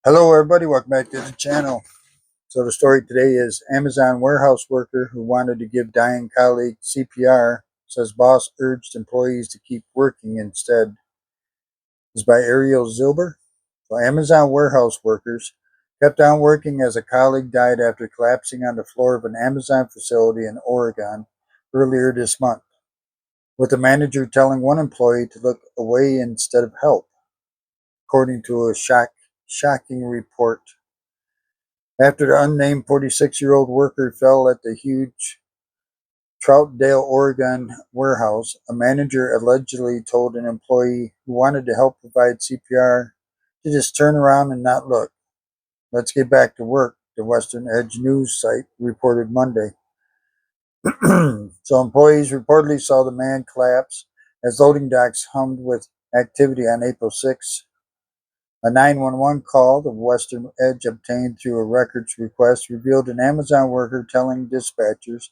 Hello, everybody. Welcome back to the channel. So, the story today is Amazon warehouse worker who wanted to give dying colleague CPR says boss urged employees to keep working instead. This is by Ariel Zilber. So, Amazon warehouse workers kept on working as a colleague died after collapsing on the floor of an Amazon facility in Oregon earlier this month, with the manager telling one employee to look away instead of help, according to a shocking report. After the unnamed 46-year-old worker fell at the huge Troutdale, Oregon warehouse, a manager allegedly told an employee who wanted to help provide CPR to just turn around and not look. Let's get back to work, the Western Edge news site reported Monday. So employees reportedly saw the man collapse as loading docks hummed with activity on April 6. A 911 call the Western Edge obtained through a records request revealed an Amazon worker telling dispatchers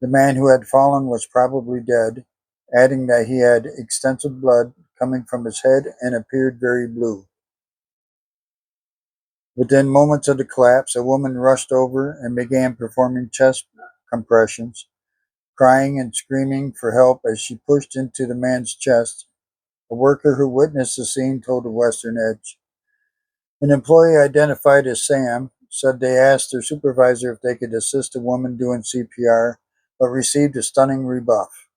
the man who had fallen was probably dead, adding that he had extensive blood coming from his head and appeared very blue. Within moments of the collapse, a woman rushed over and began performing chest compressions, crying and screaming for help as she pushed into the man's chest. A worker who witnessed the scene told the Western Edge. An employee identified as Sam said they asked their supervisor if they could assist a woman doing CPR, but received a stunning rebuff.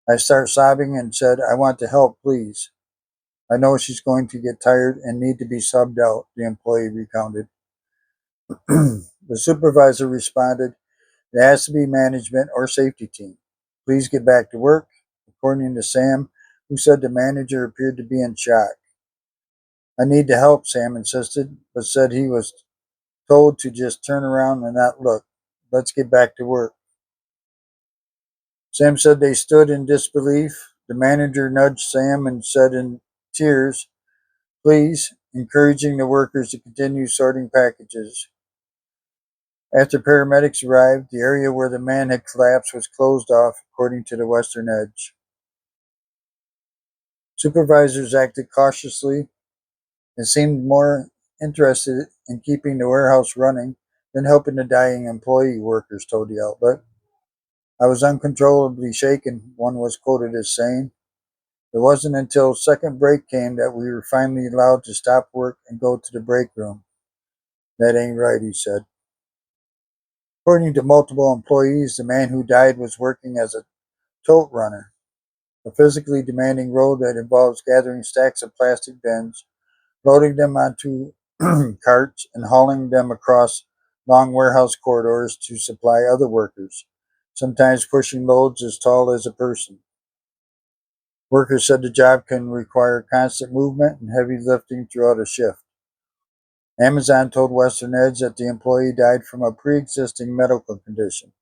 I started sobbing and said, I want to help, please. I know she's going to get tired and need to be subbed out, the employee recounted. The supervisor responded, it has to be management or safety team. Please get back to work, according to Sam, who said the manager appeared to be in shock. I need to help, Sam insisted, but said he was told to just turn around and not look. Let's get back to work. Sam said they stood in disbelief. The manager nudged Sam and said in tears, please, encouraging the workers to continue sorting packages. After paramedics arrived, the area where the man had collapsed was closed off, according to the Western Edge. Supervisors acted cautiously and seemed more interested in keeping the warehouse running than helping the dying employee, workers told the outlet. I was uncontrollably shaken, one was quoted as saying. It wasn't until second break came that we were finally allowed to stop work and go to the break room. That ain't right, he said. According to multiple employees, the man who died was working as a tote runner, a physically demanding role that involves gathering stacks of plastic bins, loading them onto carts, and hauling them across long warehouse corridors to supply other workers, sometimes pushing loads as tall as a person. Workers said the job can require constant movement and heavy lifting throughout a shift. Amazon told Western Edge that the employee died from a pre-existing medical condition.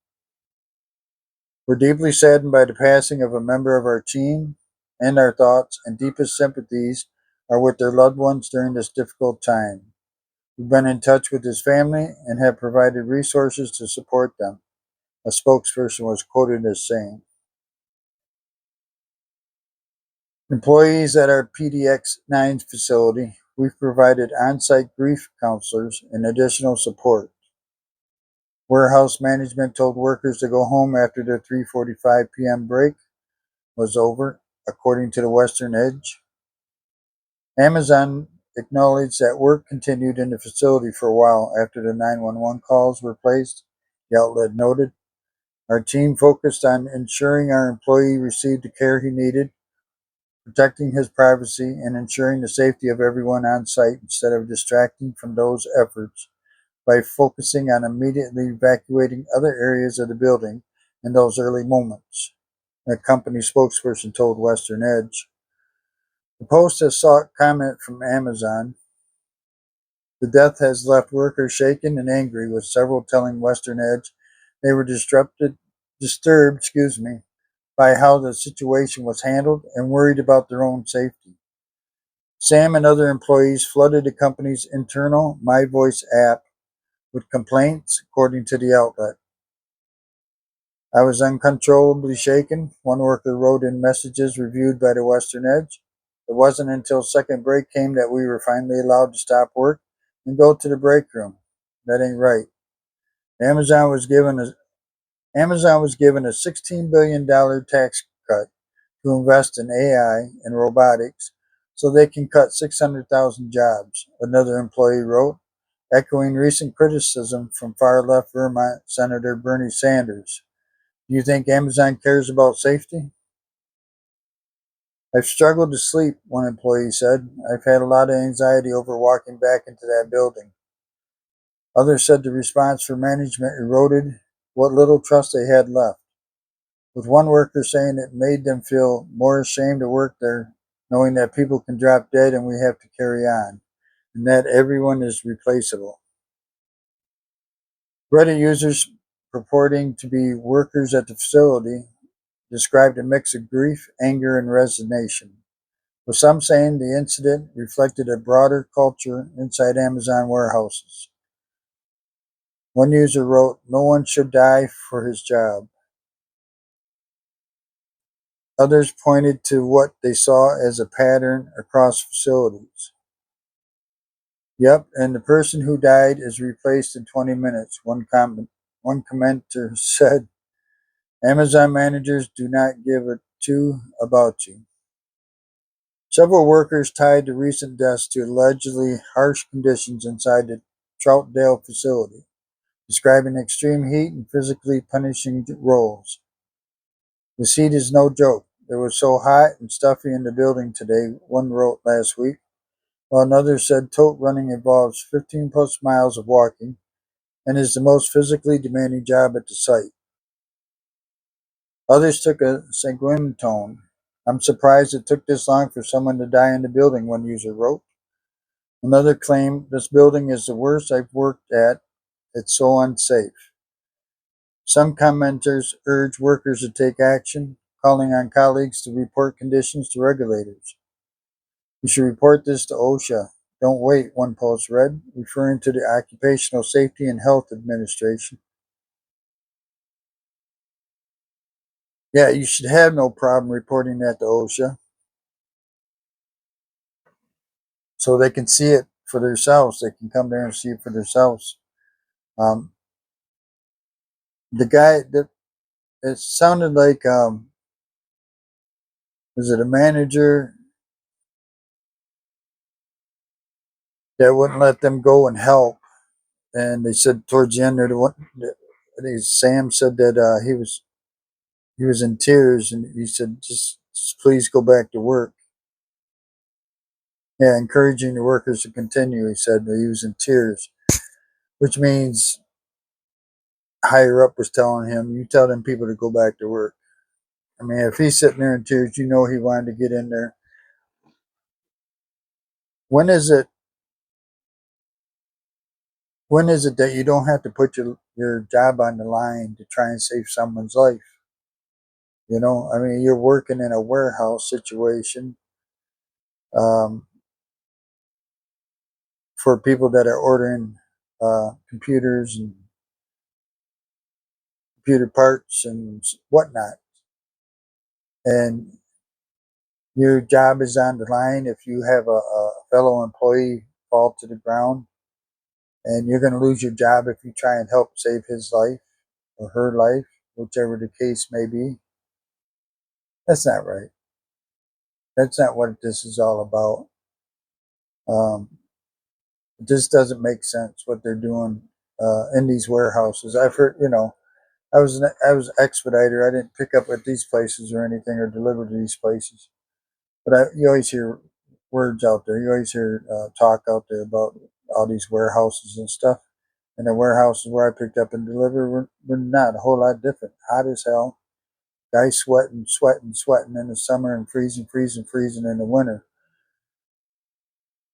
We're deeply saddened by the passing of a member of our team, and our thoughts and deepest sympathies are with their loved ones during this difficult time. We've been in touch with his family and have provided resources to support them, a spokesperson was quoted as saying. Employees at our PDX-9 facility, we've provided on-site grief counselors and additional support. Warehouse management told workers to go home after their 3:45 p.m. break was over, according to the Western Edge. Amazon acknowledged that work continued in the facility for a while after the 911 calls were placed, the outlet noted. Our team focused on ensuring our employee received the care he needed, protecting his privacy, and ensuring the safety of everyone on site instead of distracting from those efforts by focusing on immediately evacuating other areas of the building in those early moments, a company spokesperson told Western Edge. The Post has sought comment from Amazon. The death has left workers shaken and angry, with several telling Western Edge they were disturbed, by how the situation was handled and worried about their own safety. Sam and other employees flooded the company's internal My Voice app with complaints, according to the outlet. I was uncontrollably shaken, one worker wrote in messages reviewed by the Western Edge. It wasn't until second break came that we were finally allowed to stop work and go to the break room. That ain't right. Amazon was given a Amazon was given a $16 billion tax cut to invest in AI and robotics so they can cut 600,000 jobs, another employee wrote, echoing recent criticism from far left Vermont Senator Bernie Sanders. Do you think Amazon cares about safety? I've struggled to sleep, one employee said. I've had a lot of anxiety over walking back into that building. Others said the response from management eroded what little trust they had left, with one worker saying it made them feel more ashamed to work there, knowing that people can drop dead and we have to carry on, and that everyone is replaceable. Reddit users purporting to be workers at the facility described a mix of grief, anger, and resignation, with some saying the incident reflected a broader culture inside Amazon warehouses. One user wrote, "No one should die for his job." Others pointed to what they saw as a pattern across facilities. "Yep, and the person who died is replaced in 20 minutes," one commenter said. Amazon managers do not give a two about you. Several workers tied the recent deaths to allegedly harsh conditions inside the Troutdale facility, describing extreme heat and physically punishing roles. "This heat is no joke. It was so hot and stuffy in the building today," one wrote last week, while another said tote running involves 15 plus miles of walking and is the most physically demanding job at the site. Others took a sanguine tone. "I'm surprised it took this long for someone to die in the building," one user wrote. Another claimed, "This building is the worst I've worked at. It's so unsafe." Some commenters urged workers to take action, calling on colleagues to report conditions to regulators. "You should report this to OSHA. Don't wait," one post read, referring to the Occupational Safety and Health Administration. Yeah, you should have no problem reporting that to OSHA so they can see it for themselves. They can come there and see it for themselves. Um, the guy that it sounded like was it a manager that wouldn't let them go and help? And they said towards the end, there, the one, I think Sam said that he was in tears, and he said, just please go back to work. Yeah, encouraging the workers to continue. He said that he was in tears, which means higher up was telling him, "You tell them people to go back to work." I mean, if he's sitting there in tears, you know he wanted to get in there. When is it? When is it that you don't have to put your job on the line to try and save someone's life? I mean, you're working in a warehouse situation um, for people that are ordering computers and computer parts and whatnot, and your job is on the line. If you have a fellow employee fall to the ground, and you're going to lose your job if you try and help save his life or her life, whichever the case may be. That's not right. That's not what this is all about. It just doesn't make sense what they're doing in these warehouses. I've heard, I was an expediter. I didn't pick up at these places or anything or deliver to these places, but you always hear words out there. You always hear talk out there about all these warehouses and stuff. And the warehouses where I picked up and delivered were not a whole lot different. Hot as hell. Guys sweating, sweating, sweating in the summer and freezing, freezing, freezing in the winter.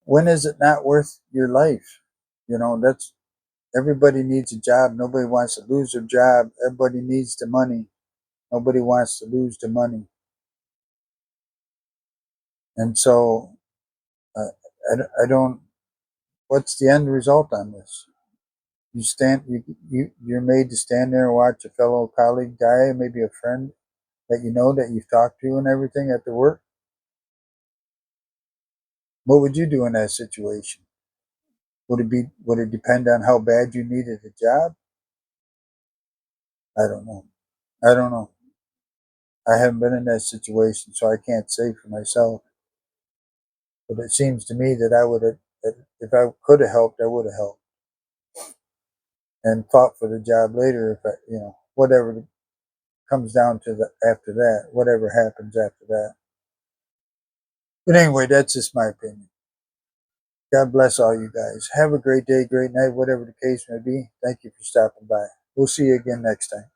When is it not worth your life? That's everybody needs a job. Nobody wants to lose their job. Everybody needs the money. Nobody wants to lose the money. And so I don't. What's the end result on this? You're made to stand there and watch a fellow colleague die, maybe a friend that you know that you've talked to and everything at the work. What would you do in that situation? Would it depend on how bad you needed a job? I don't know. I don't know. I haven't been in that situation, so I can't say for myself. But it seems to me that I would have, that if I could have helped, I would have helped and fought for the job later. If I, whatever comes down to the after that, whatever happens after that. But anyway, that's just my opinion. God bless all you guys. Have a great day, great night, whatever the case may be. Thank you for stopping by. We'll see you again next time.